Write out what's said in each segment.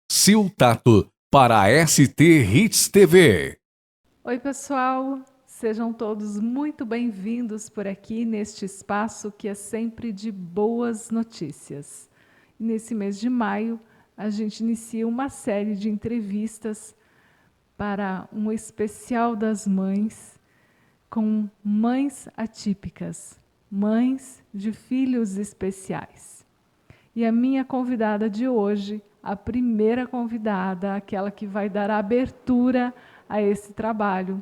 Sil Tato para a ST Hits TV. Oi, pessoal! Sejam todos muito bem-vindos por aqui neste espaço que é sempre de boas notícias. Nesse mês de maio, a gente inicia uma série de entrevistas para um especial das mães, com mães atípicas, mães de filhos especiais. E a minha convidada de hoje, a primeira convidada, aquela que vai dar a abertura a esse trabalho,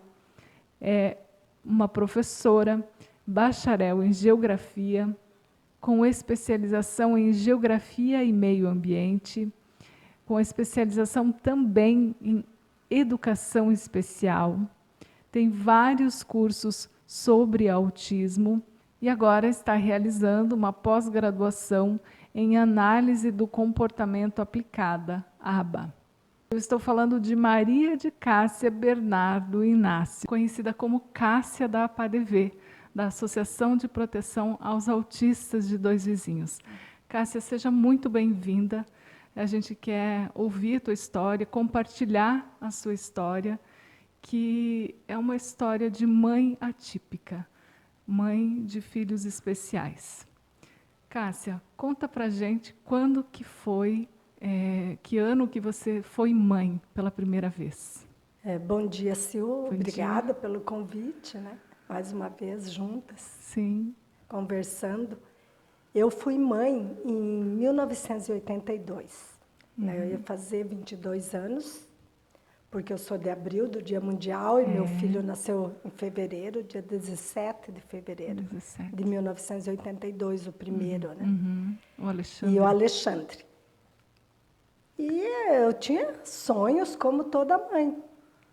é uma professora, bacharel em Geografia, com especialização em Geografia e Meio Ambiente, com especialização também em Educação Especial. Tem vários cursos sobre autismo e agora está realizando uma pós-graduação em Análise do Comportamento Aplicada, ABA. Eu estou falando de Maria de Cássia Bernardo Inácio, conhecida como Cássia da APADV, da Associação de Proteção aos Autistas de Dois Vizinhos. Cássia, seja muito bem-vinda. A gente quer ouvir a tua história, compartilhar a sua história, que é uma história de mãe atípica, mãe de filhos especiais. Cássia, conta pra gente quando que foi, que ano que você foi mãe pela primeira vez. Bom dia, Sil. Bom Obrigada dia. pelo convite, né? Mais uma vez juntas, Sim. conversando. Eu fui mãe em 1982. Né? Eu ia fazer 22 anos, porque eu sou de abril, do Dia Mundial, e meu filho nasceu em fevereiro, dia 17 de fevereiro 17. de 1982, o primeiro, né? O Alexandre. E o Alexandre. E eu tinha sonhos como toda mãe,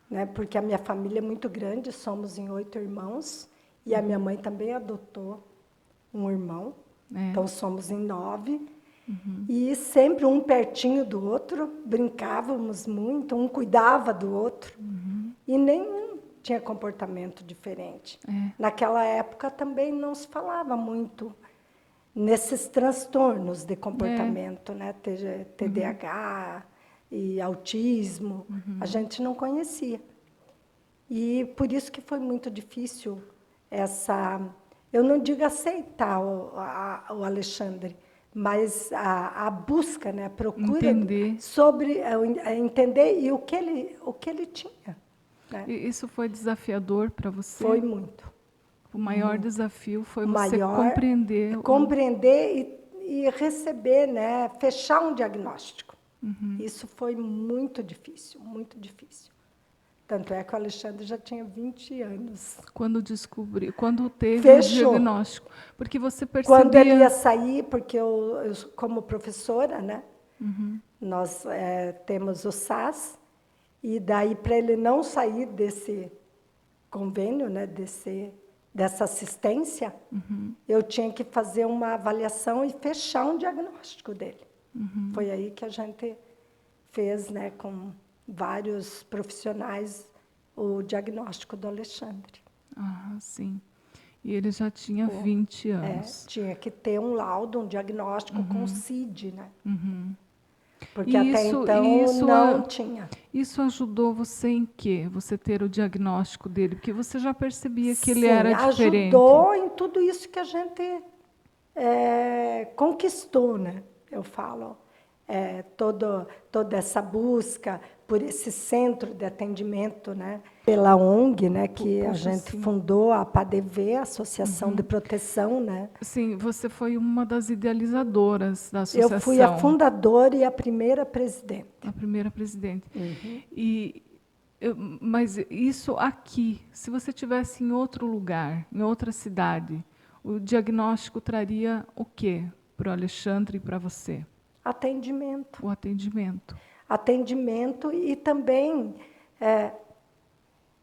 né? Porque a minha família é muito grande, somos em 8 irmãos, e a minha mãe também adotou um irmão, então somos em 9. E sempre um pertinho do outro, brincávamos muito, um cuidava do outro, e nenhum tinha comportamento diferente. Naquela época também não se falava muito nesses transtornos de comportamento, né? TDAH e autismo, a gente não conhecia. E por isso que foi muito difícil eu não digo aceitar o Alexandre, mas a busca, né, a procura Entender. sobre entender e o que ele tinha. Né? E isso foi desafiador para você? Foi muito. O maior desafio foi você Maior, compreender. Compreender e receber, né, fechar um diagnóstico. Isso foi muito difícil, muito difícil. Tanto é que o Alexandre já tinha 20 anos. Quando descobriu, quando teve Fechou. o diagnóstico, porque você percebia. Quando ele ia sair, porque eu como professora, né, nós temos o SAS, e daí para ele não sair desse convênio, né, dessa assistência, eu tinha que fazer uma avaliação e fechar um diagnóstico dele. Foi aí que a gente fez, né, com vários profissionais, o diagnóstico do Alexandre. Ah, sim. E ele já tinha 20 anos. Tinha que ter um laudo, um diagnóstico com CID, né? Porque E até então não tinha. Isso ajudou você em quê? Você ter o diagnóstico dele? Porque você já percebia que ele Sim, era diferente. Ajudou em tudo isso que a gente conquistou, né? Eu falo. Toda essa busca por esse centro de atendimento, né? Pela ONG, né? Que a gente fundou, a APADV, a Associação de Proteção, né? Sim, você foi uma das idealizadoras da associação. Eu fui a fundadora e a primeira presidente. A primeira presidente. Mas isso aqui, se você tivesse em outro lugar, em outra cidade, o diagnóstico traria o quê para o Alexandre e para você? Atendimento. O atendimento. Atendimento e também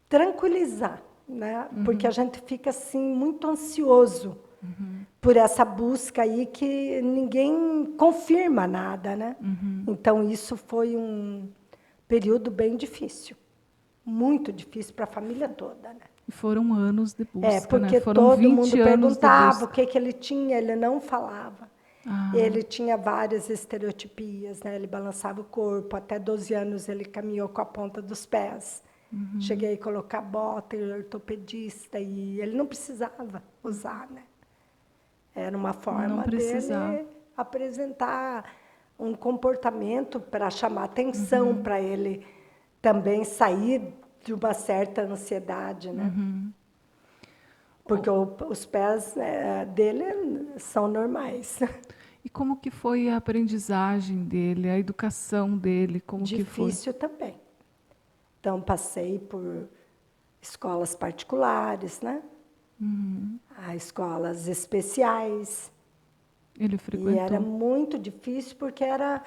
tranquilizar, né? Porque a gente fica assim muito ansioso por essa busca aí que ninguém confirma nada, né? Então isso foi um período bem difícil, muito difícil para a família toda, né? E foram anos de busca, porque né? Foram todo 20 mundo anos perguntava de o que ele tinha, ele não falava. Ele tinha várias estereotipias, né? Ele balançava o corpo, até 12 anos ele caminhou com a ponta dos pés. Cheguei a colocar bota e ortopedista, e ele não precisava usar, né? Era uma forma dele apresentar um comportamento para chamar atenção, para ele também sair de uma certa ansiedade, né? Porque os pés dele são normais. E como que foi a aprendizagem dele, a educação dele? Como que foi? Difícil também. Então, passei por escolas particulares, né? Escolas especiais. Ele frequentou? E era muito difícil porque era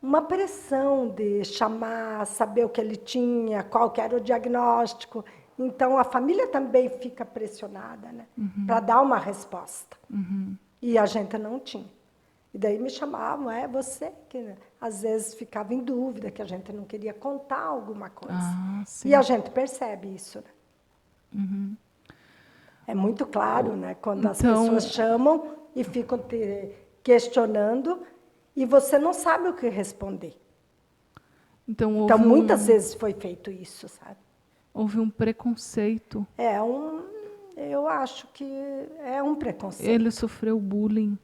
uma pressão de chamar, saber o que ele tinha, qual que era o diagnóstico. Então, a família também fica pressionada, né? Para dar uma resposta. E a gente não tinha. E daí me chamavam, você que às vezes ficava em dúvida, que a gente não queria contar alguma coisa. E a gente percebe isso, né? É muito claro, né? Quando as pessoas chamam e ficam te questionando e você não sabe o que responder. Então, muitas vezes foi feito isso, sabe? Houve um preconceito. Eu acho que é um preconceito. Ele sofreu bullying.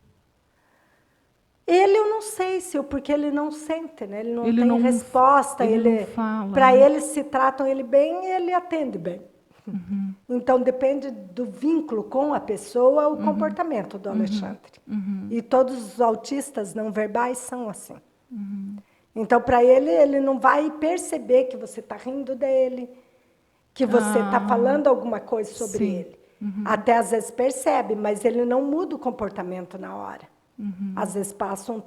Eu não sei porque ele não sente, né? Ele não Ele tem não, resposta. Ele não fala. Para ele, se tratam ele bem, ele atende bem. Então, depende do vínculo com a pessoa, o comportamento do Alexandre. E todos os autistas não verbais são assim. Então, para ele não vai perceber que você está rindo dele, que você está falando alguma coisa sobre ele. Até às vezes percebe, mas ele não muda o comportamento na hora. Às vezes passa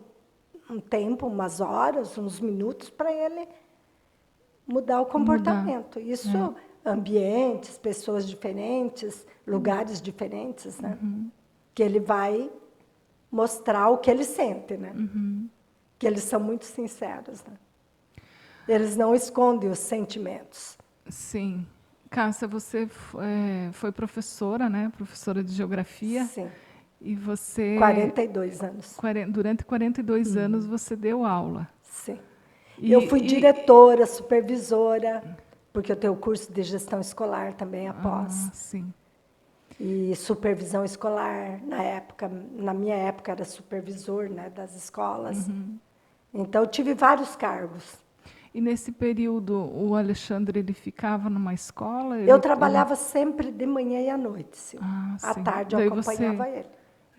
um tempo, umas horas, uns minutos, para ele mudar o comportamento. Isso, ambientes, pessoas diferentes, lugares diferentes, né? Que ele vai mostrar o que ele sente, né? Que eles são muito sinceros, né? Eles não escondem os sentimentos. Sim. Cássia, você foi professora, né? Professora de geografia. Sim. E você... 42 anos. Durante 42 anos você deu aula. Sim. Eu fui diretora, supervisora, porque eu tenho o curso de gestão escolar também após. Sim. E supervisão escolar, na minha época era supervisor, né, das escolas. Então, eu tive vários cargos. E nesse período, o Alexandre, ele ficava numa escola? Eu trabalhava sempre de manhã e à noite, sim. À tarde eu acompanhava ele.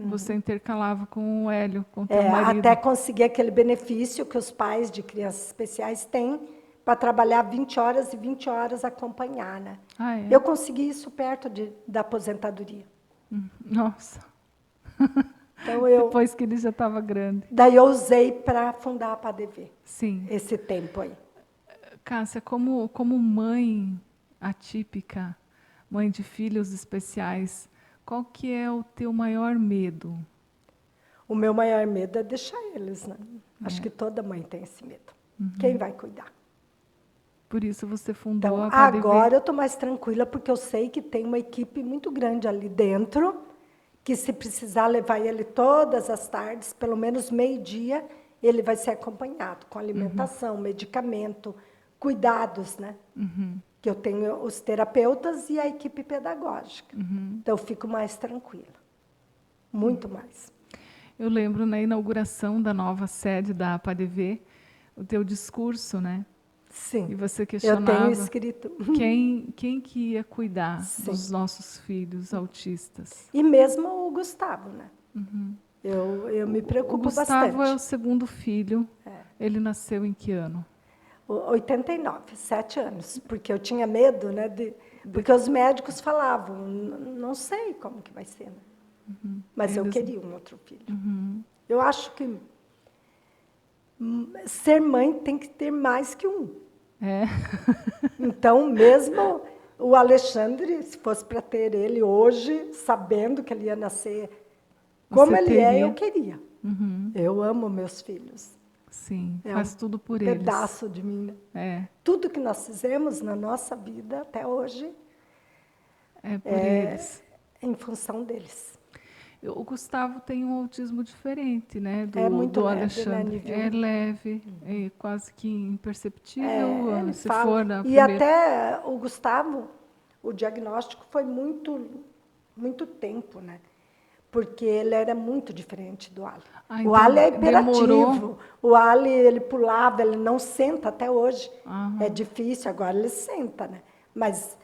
Você intercalava com o Hélio, com o teu marido? Até conseguir aquele benefício que os pais de crianças especiais têm para trabalhar 20 horas e 20 horas acompanhar, né? Eu consegui isso perto da aposentadoria. Nossa! Então, depois que ele já estava grande. Daí eu usei para fundar a PADV. Sim. Esse tempo aí. Cássia, como mãe atípica, mãe de filhos especiais, qual que é o teu maior medo? O meu maior medo é deixar eles, né? Acho que toda mãe tem esse medo. Quem vai cuidar? Por isso você fundou a PADV. Agora eu estou mais tranquila, porque eu sei que tem uma equipe muito grande ali dentro, que se precisar levar ele todas as tardes, pelo menos meio-dia, ele vai ser acompanhado com alimentação, medicamento, cuidados, né? Que eu tenho os terapeutas e a equipe pedagógica. Então, eu fico mais tranquila. Muito mais. Eu lembro na inauguração da nova sede da PADV, o teu discurso, né? Sim. E você questionava... Eu tenho escrito. Quem que ia cuidar dos nossos filhos autistas? E mesmo o Gustavo, né? Eu me preocupo bastante. O Gustavo é o segundo filho. Ele nasceu em que ano? 89, 7 anos. Porque eu tinha medo, né? Porque os médicos falavam, não sei como que vai ser, né? Mas eu queria um outro filho. Eu acho que ser mãe tem que ter mais que um. Então, mesmo o Alexandre, se fosse para ter ele hoje, sabendo que ele ia nascer como ele é, eu queria. Eu amo meus filhos. Sim, faz tudo por eles. Pedaço de mim. Tudo que nós fizemos na nossa vida até hoje é por eles. Em função deles. O Gustavo tem um autismo diferente, né, É muito do leve, né, Alexandre. Nívia? É leve, é quase que imperceptível, Ele se fala. for na E primeira... até o Gustavo, o diagnóstico foi muito tempo, né? Porque ele era muito diferente do Ali. Ah, O então Ali é demorou. hiperativo. O Ali, ele pulava, ele não senta até hoje. Aham. É difícil, agora ele senta, né? Mas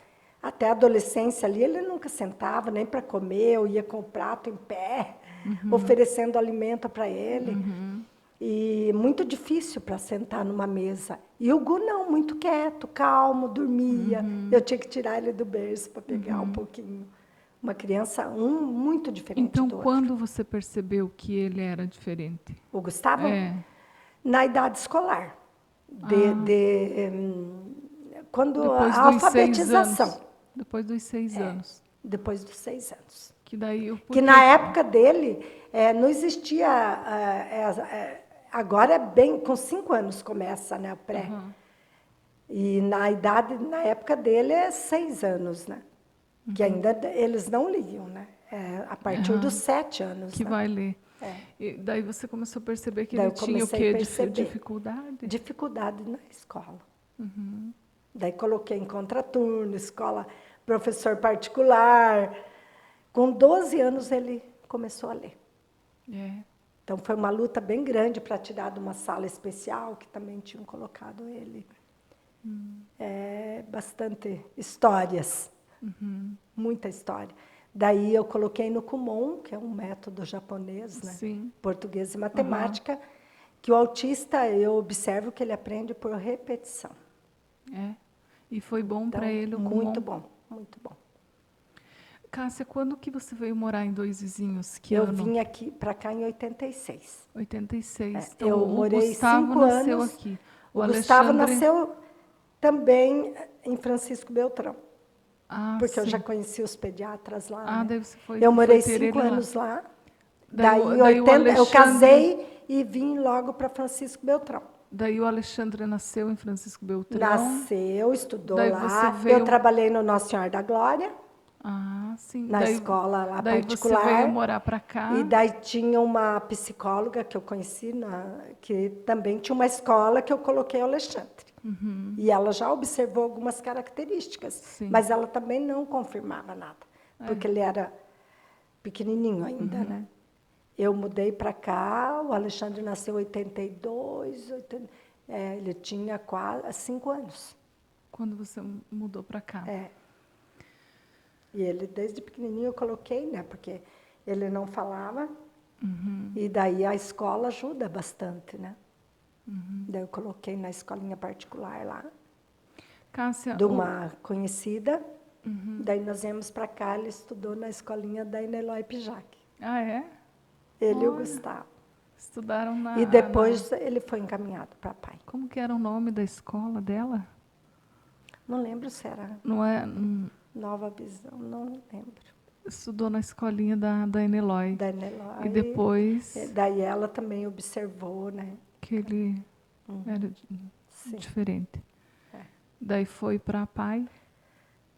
até a adolescência ali, ele nunca sentava, nem para comer, eu ia com o prato em pé, oferecendo alimento para ele. E muito difícil para sentar numa mesa. E o Gu não, muito quieto, calmo, dormia. Eu tinha que tirar ele do berço para pegar um pouquinho. Uma criança, muito diferente Então, do outro. quando você percebeu que ele era diferente? O Gustavo, É. na idade escolar. Quando Depois a dos 6 alfabetização. anos. Depois dos 6 anos. Depois dos 6 anos. Que daí Que na época dele não existia. Agora é bem, com 5 anos começa, né, o pré. E na época dele é 6 anos, né? Que ainda eles não liam, né? A partir dos 7 anos. que né? vai ler. E daí você começou a perceber que Daí ele eu tinha o comecei a quê? perceber. Dificuldade? Dificuldade na escola. Daí coloquei em contraturno, escola, professor particular. Com 12 anos ele começou a ler. É. Então foi uma luta bem grande para tirar de uma sala especial, que também tinham colocado ele. Bastante histórias, muita história. Daí eu coloquei no Kumon, que é um método japonês, né? Sim. Português e matemática, que o autista, eu observo que ele aprende por repetição. É. E foi bom Então, para ele o muito Kumon? bom, muito bom. Cássia, quando que você veio morar em Dois Vizinhos? Que Eu ano? vim aqui para cá em 86. 86. Então, Eu o morei Gustavo 5 nasceu anos. aqui. O Gustavo Alexandre... nasceu também em Francisco Beltrão, Ah, porque eu sim. já conheci os pediatras lá. Ah, né? daí você foi... Eu morei foi ter 5 ele lá. anos lá. Daí Daí, em daí o 80, eu Alexandre... casei e vim logo para Francisco Beltrão. Daí o Alexandre nasceu em Francisco Beltrão. Nasceu, estudou Daí lá. você veio... Eu trabalhei no Nossa Senhora da Glória, Ah, sim. na escola lá daí particular. você veio morar para cá. E daí tinha uma psicóloga que eu conheci, que também tinha uma escola que eu coloquei o Alexandre. E ela já observou algumas características, Sim. mas ela também não confirmava nada, porque ele era pequenininho ainda, né? Eu mudei para cá, o Alexandre nasceu em 82, ele tinha quase 5 anos. Quando você mudou para cá. E ele, desde pequenininho, eu coloquei, né? Porque ele não falava. E daí a escola ajuda bastante, né? Daí eu coloquei na escolinha particular lá, Cássia, de uma conhecida. Daí nós viemos para cá, ele estudou na escolinha da Ineloy Pijac. Ah, é? Ele e o Olha. Gustavo. Estudaram na... E depois ele foi encaminhado para pai. Como que era o nome da escola dela? Não lembro se era Não é... Nova Visão, não lembro. Estudou na escolinha da Eneloy. Da Ineloy. E depois Daí ela também observou, né? que ele era diferente. Daí foi para pai,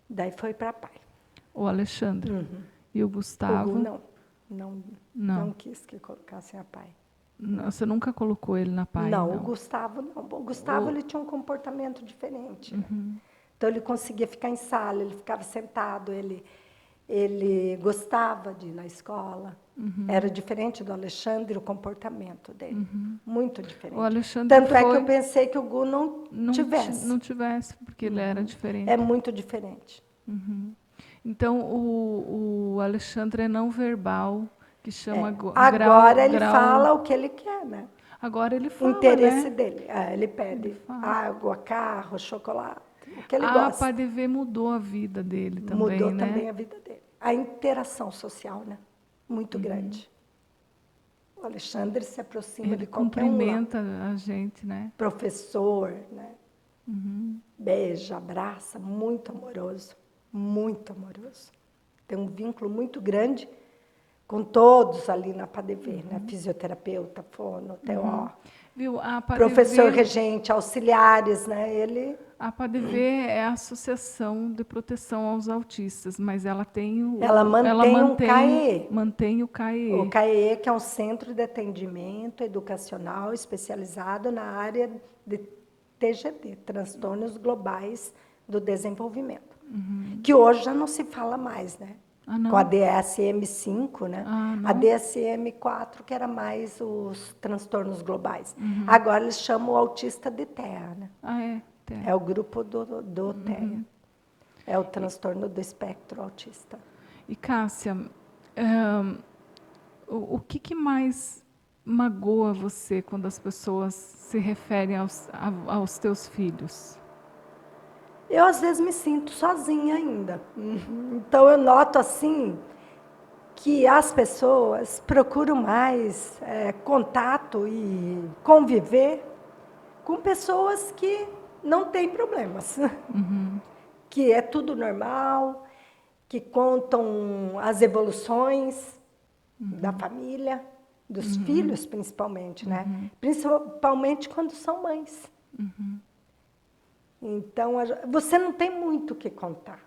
Daí foi para pai. o Alexandre. E o O Gustavo... Gu não quis que colocassem a pai. Não, você nunca colocou ele na pai, não, não? o Gustavo não. O Gustavo ele tinha um comportamento diferente. Né? Então ele conseguia ficar em sala, ele ficava sentado, ele gostava de ir na escola. Era diferente do Alexandre, o comportamento dele. Muito diferente. O Alexandre Tanto é que foi- eu pensei que o Gu não tivesse. Não tivesse, porque ele era diferente. É muito diferente. Então, o Alexandre é não verbal, que chama Agora ele grau... fala o que ele quer, né? Agora ele O fala, interesse né? dele. Ele pede fala. água, carro, chocolate, o que ele A gosta. PADV mudou a vida dele também, Mudou né? também a vida dele. A interação social, né? Muito grande. O Alexandre se aproxima Ele de qualquer um lá. cumprimenta a gente, né? Professor, né? Beija, abraça, muito amoroso. Muito amoroso. Tem um vínculo muito grande com todos ali na PADV, né? Fisioterapeuta, fono, TO, Viu? A PADV... professor regente, auxiliares, né? Ele A PADV é a Associação de Proteção aos Autistas, mas ela tem o... Ela mantém um CAE. Mantém o CAE. O CAE, que é um centro de atendimento educacional especializado na área de TGD, Transtornos Globais do Desenvolvimento. Que hoje já não se fala mais, né? Ah, não? Com a DSM-5, né? Ah, não? A DSM-4, que era mais os transtornos globais. Agora eles chamam o autista de TEA, né? Ah, é? É o grupo do TEA. É o transtorno do espectro autista. E, Cássia, o que mais magoa você quando as pessoas se referem aos teus filhos? Eu, às vezes, me sinto sozinha ainda. Então, eu noto, assim, que as pessoas procuram mais contato e conviver com pessoas que não têm problemas. Que é tudo normal, que contam as evoluções da família, dos filhos, principalmente, né? Principalmente quando são mães. Então, você não tem muito o que contar.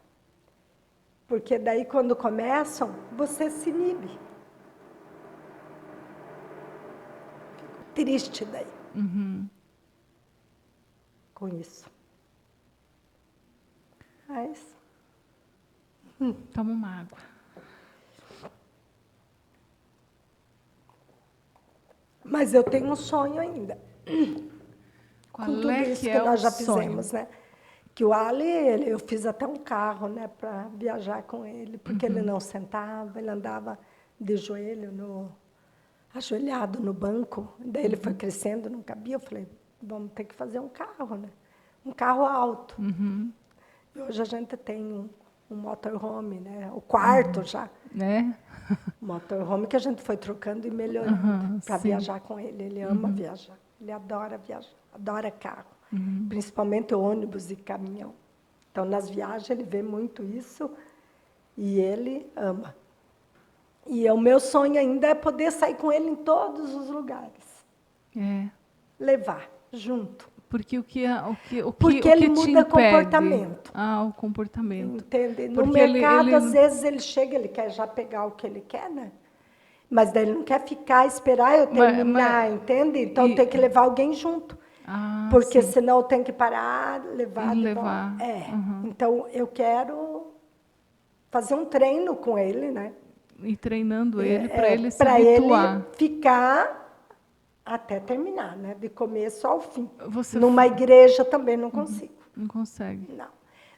Porque daí, quando começam, você se inibe. Fico triste daí. Com isso. Mas... Toma uma água. Mas eu tenho um sonho ainda. Qual Com tudo é isso que que é nós o já sonho? fizemos, né? Que o Ali, eu fiz até um carro, né, para viajar com ele, porque ele não sentava, ele andava de joelho, ajoelhado no banco. Daí ele foi crescendo, não cabia. Eu falei, vamos ter que fazer um carro, né? Um carro alto. E hoje a gente tem um motorhome, né? O quarto já. Né? Motorhome que a gente foi trocando e melhorando para sim. viajar com ele. Ele ama viajar, ele adora viajar, adora carro, principalmente ônibus e caminhão. Então, nas viagens, ele vê muito isso e ele ama. E o meu sonho ainda é poder sair com ele em todos os lugares. É. Levar, junto. Porque Porque ele muda comportamento. Ah, o comportamento. Entende? No Porque mercado, às vezes, ele chega, ele quer já pegar o que ele quer, né? Mas daí ele não quer ficar, esperar eu terminar, entende? Então tem que levar alguém junto. Ah, Porque sim. senão eu tenho que parar, levar. E levar. Então eu quero fazer um treino com ele, né? E treinando ele para ele se Para habituar. ele ficar até terminar, né? De começo ao fim. Você Numa igreja também não consigo. Não consegue. Não.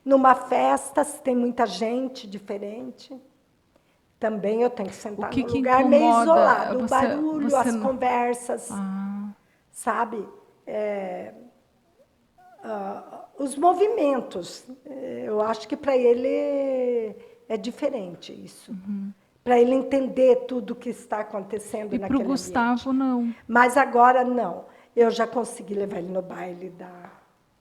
Numa festa, se tem muita gente diferente, também eu tenho que sentar que num que lugar meio incomoda? isolado. O barulho, as não... conversas, sabe? Os movimentos. Eu acho que para ele é diferente isso. Para ele entender tudo o que está acontecendo naquele ambiente. E para o Gustavo, não. Mas agora, não. Eu já consegui levar ele no baile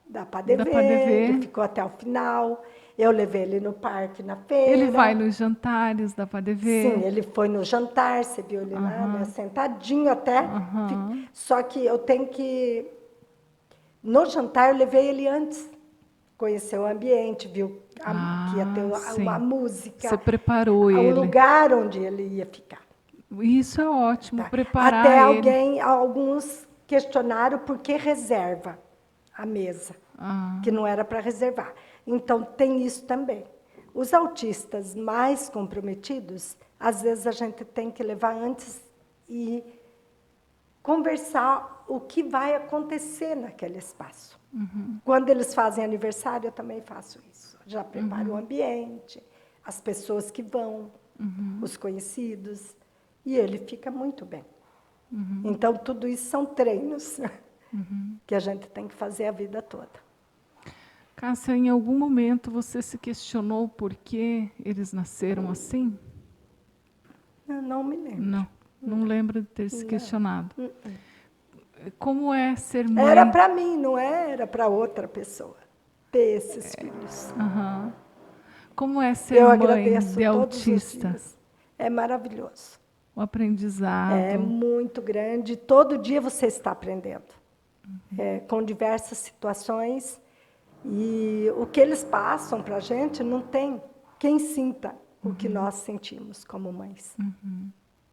da PADV, ele ficou até o final. Eu levei ele no parque, na feira. Ele vai nos jantares da PADV? Sim, ele foi no jantar, você viu ele lá, né, sentadinho até. Só que eu tenho que... No jantar, eu levei ele antes. Conheceu o ambiente, viu que ia ter uma música. Você preparou ele. O lugar onde ele ia ficar. Isso é ótimo, Tá. preparar até alguns questionaram por que reserva a mesa, que não era para reservar. Então, tem isso também. Os autistas mais comprometidos, às vezes a gente tem que levar antes e conversar o que vai acontecer naquele espaço. Quando eles fazem aniversário, eu também faço isso. Já preparo o ambiente, as pessoas que vão, os conhecidos, e ele fica muito bem. Então, tudo isso são treinos que a gente tem que fazer a vida toda. Cássia, em algum momento você se questionou por que eles nasceram assim? Eu não me lembro. Não lembro de ter se questionado. Como é ser mãe? Era para mim, não era para outra pessoa ter esses filhos. Como é ser mãe de autista? É maravilhoso. O aprendizado. É muito grande. Todo dia você está aprendendo. Com diversas situações E o que eles passam para a gente não tem quem sinta o que nós sentimos como mães.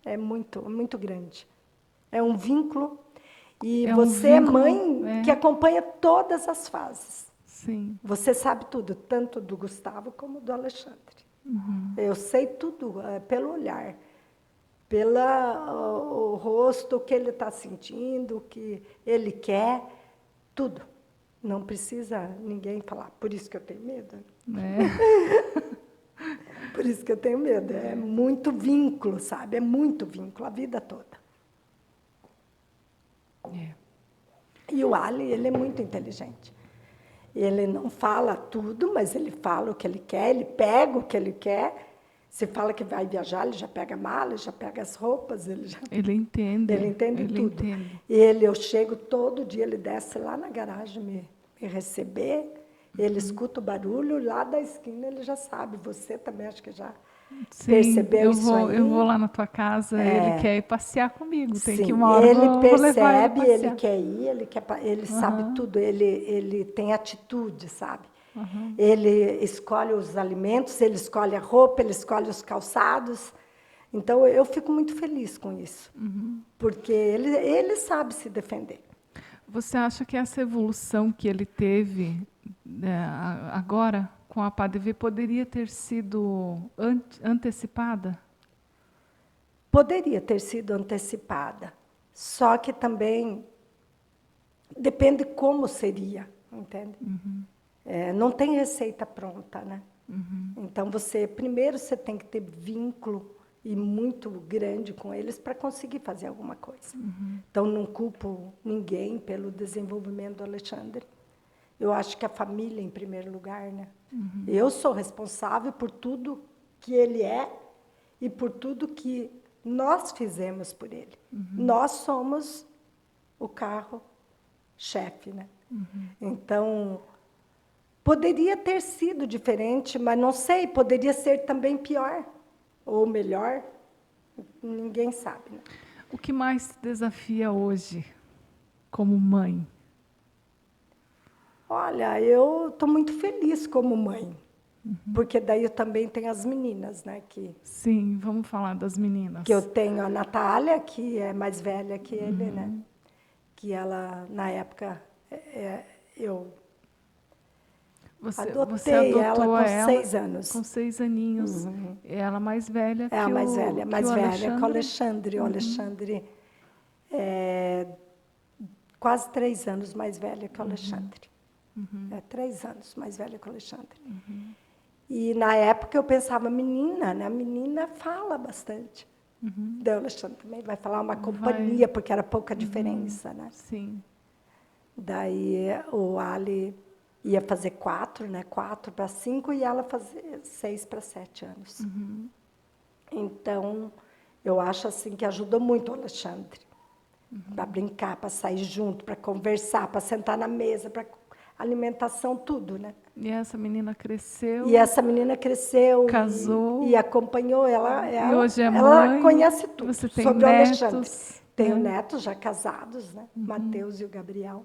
É muito grande. É um vínculo. E É um você é vínculo, mãe que acompanha todas as fases. Sim. Você sabe tudo, tanto do Gustavo como do Alexandre. Eu sei tudo pelo olhar, pelo o rosto, o que ele está sentindo, o que ele quer, tudo. Não precisa ninguém falar. Por isso que eu tenho medo. Por isso que eu tenho medo. É muito vínculo, sabe? É muito vínculo, a vida toda. E o Ali, ele é muito inteligente. Ele não fala tudo, mas ele fala o que ele quer, ele pega o que ele quer. Se fala que vai viajar, ele já pega a mala, já pega as roupas, Ele entende. Ele entende ele tudo. Entende. Eu chego todo dia, ele desce lá na garagem me receber, ele escuta o barulho, lá da esquina ele já sabe. Você também acho que já percebeu isso aí? Eu vou lá na tua casa, ele quer ir passear comigo. Tem que uma hora ele vou percebe, levar ele passear. ele quer ir, ele sabe tudo, ele tem atitude, sabe? Ele escolhe os alimentos, ele escolhe a roupa, ele escolhe os calçados. Então, eu fico muito feliz com isso, porque ele sabe se defender. Você acha que essa evolução que ele teve agora com a PADV poderia ter sido antecipada? Poderia ter sido antecipada, só que também depende como seria, entende? Não tem receita pronta, né? Então, primeiro você tem que ter vínculo e muito grande com eles para conseguir fazer alguma coisa. Então, não culpo ninguém pelo desenvolvimento do Alexandre. Eu acho que a família em primeiro lugar, né? Eu sou responsável por tudo que ele é e por tudo que nós fizemos por ele. Nós somos o carro-chefe, né? Então, poderia ter sido diferente, mas não sei, poderia ser também pior ou melhor, ninguém sabe. Né? O que mais te desafia hoje, como mãe? Olha, eu estou muito feliz como mãe, porque daí eu também tenho as meninas, né? Sim, vamos falar das meninas. Que eu tenho a Natália, que é mais velha que ele, né? Que ela, na época, eu Você adotei ela adotou com 6 anos. Com 6 aninhos. Ela mais velha que o É a mais velha, mais velha Alexandre. que o Alexandre. O Alexandre é quase 3 anos mais velha que o Alexandre. É 3 anos mais velha que o Alexandre. E na época eu pensava, menina, né? A menina fala bastante. Daí o Alexandre também vai falar uma companhia, porque era pouca diferença, né? Sim. Daí o Ali ia fazer 4, né? 4 para 5 e ela fazer 6 para 7 anos. Então, eu acho assim que ajudou muito o Alexandre. Para brincar, para sair junto, para conversar, para sentar na mesa, para alimentação, tudo, né? E essa menina cresceu. E essa menina cresceu. Casou. E acompanhou ela. E hoje é ela mãe. conhece tudo Você tem sobre netos, o Alexandre. Tenho netos já casados, né? Mateus e o Gabriel.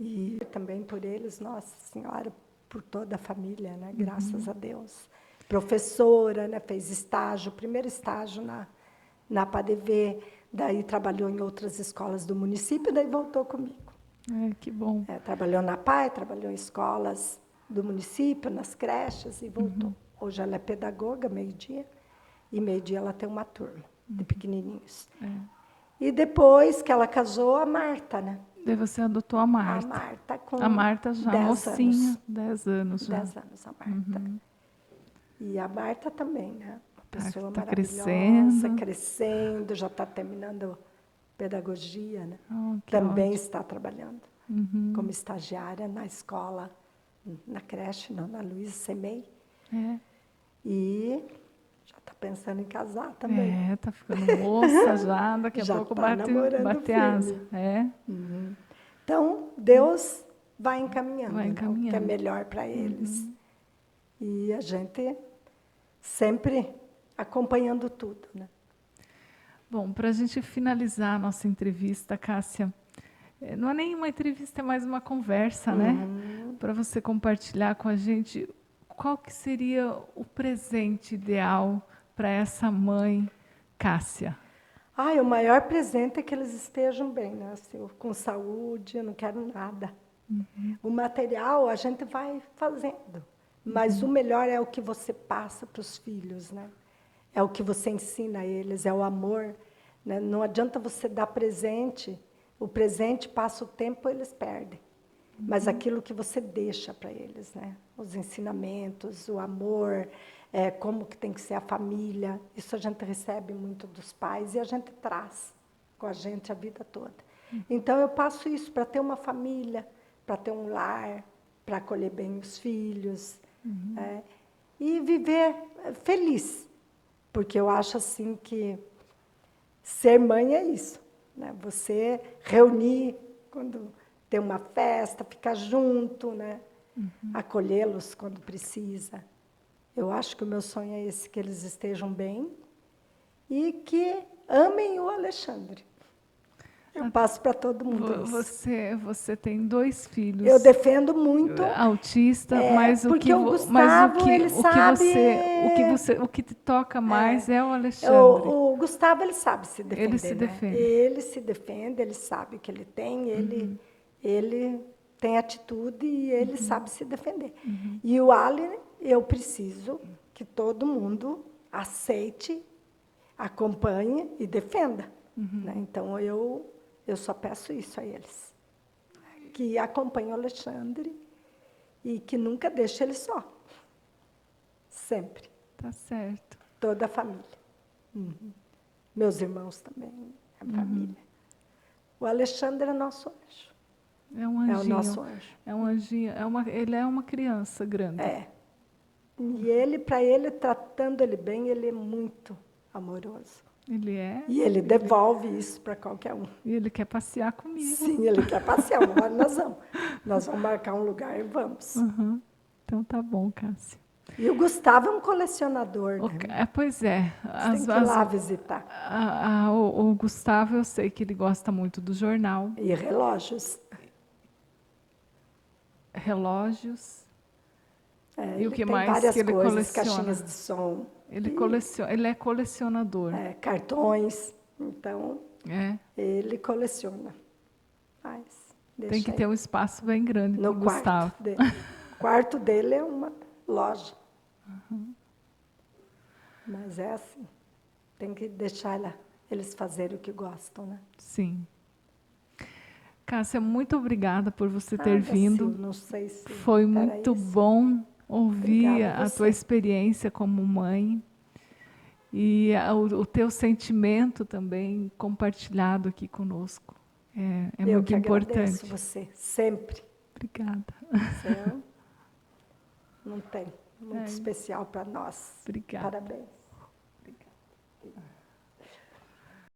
E também por eles, Nossa Senhora, por toda a família, né? Graças a Deus. Professora, né? Fez estágio, primeiro estágio na PADV, daí trabalhou em outras escolas do município, daí voltou comigo. Que bom. Trabalhou na PAI, trabalhou em escolas do município, nas creches e voltou. Hoje ela é pedagoga, meio-dia, e meio-dia ela tem uma turma de pequenininhos. E depois que ela casou, a Marta, né? Daí você adotou a Marta. A Marta com A Marta já 10 mocinha, anos. 10 anos já. 10 anos a Marta. E a Marta também, né? Uma pessoa tá maravilhosa, crescendo, já está terminando pedagogia, né? Também ótimo. está trabalhando como estagiária na escola, na creche, não, na Luísa Semei. E já está pensando em casar também. Está ficando moça já, daqui a já pouco tá bate asa. Então, Deus vai encaminhando, Vai encaminhando. Né, o que é melhor para eles. E a gente sempre acompanhando tudo, né? Bom, para a gente finalizar a nossa entrevista, Cássia, não é nem uma entrevista, é mais uma conversa, né? para você compartilhar com a gente qual que seria o presente ideal para essa mãe, Cássia. O maior presente é que eles estejam bem, né? Assim, com saúde, eu não quero nada. O material a gente vai fazendo, mas o melhor é o que você passa para os filhos, né? É o que você ensina a eles, é o amor, né? Não adianta você dar presente, o presente passa o tempo, eles perdem. Mas aquilo que você deixa para eles, né? Os ensinamentos, o amor, como que tem que ser a família, isso a gente recebe muito dos pais e a gente traz com a gente a vida toda. Então eu passo isso para ter uma família, para ter um lar, para acolher bem os filhos, e viver feliz, porque eu acho assim que ser mãe é isso, né? Você reunir quando ter uma festa, ficar junto, né? Acolhê-los quando precisa. Eu acho que o meu sonho é esse, que eles estejam bem e que amem o Alexandre. Eu passo para todo mundo isso. Você tem 2 filhos. Eu defendo muito. Autista, mas porque o Gustavo, ele sabe... o que te toca mais é o Alexandre. O Gustavo, ele sabe se defender. Ele se defende. Ele se defende, ele sabe o que ele tem, ele tem atitude e ele sabe se defender. E o Ali, eu preciso que todo mundo aceite, acompanhe e defenda. Né? Então, eu só peço isso a eles. Que acompanhem o Alexandre e que nunca deixe ele só. Sempre. Tá certo. Toda a família. Meus irmãos também, a família. O Alexandre é nosso anjo. É um anjinho. É o nosso anjo. É um anjinho. Ele é uma criança grande. E ele, para ele, tratando ele bem, ele é muito amoroso. Ele é. E ele devolve isso para qualquer um. E ele quer passear comigo. Sim, ele quer passear. Agora nós vamos. Nós vamos marcar um lugar e vamos. Então tá bom, Cássia. E o Gustavo é um colecionador, né? Pois é. Você tem que ir lá visitar. O Gustavo, eu sei que ele gosta muito do jornal. E relógios. Relógios. E o que tem mais várias que ele coisas, coleciona? caixinhas de som. Ele é colecionador. Cartões. Então, ele coleciona. Mas tem que ter um espaço bem grande para o Gustavo. O quarto dele é uma loja. Mas é assim. Tem que deixar eles fazerem o que gostam, né? Sim. Cássia, muito obrigada por você ter vindo. Não sei se foi muito bom ouvir a tua experiência como mãe e o teu sentimento também compartilhado aqui conosco. É muito importante. Eu agradeço você, sempre. Obrigada. Não tem. Muito especial para nós. Obrigada. Parabéns.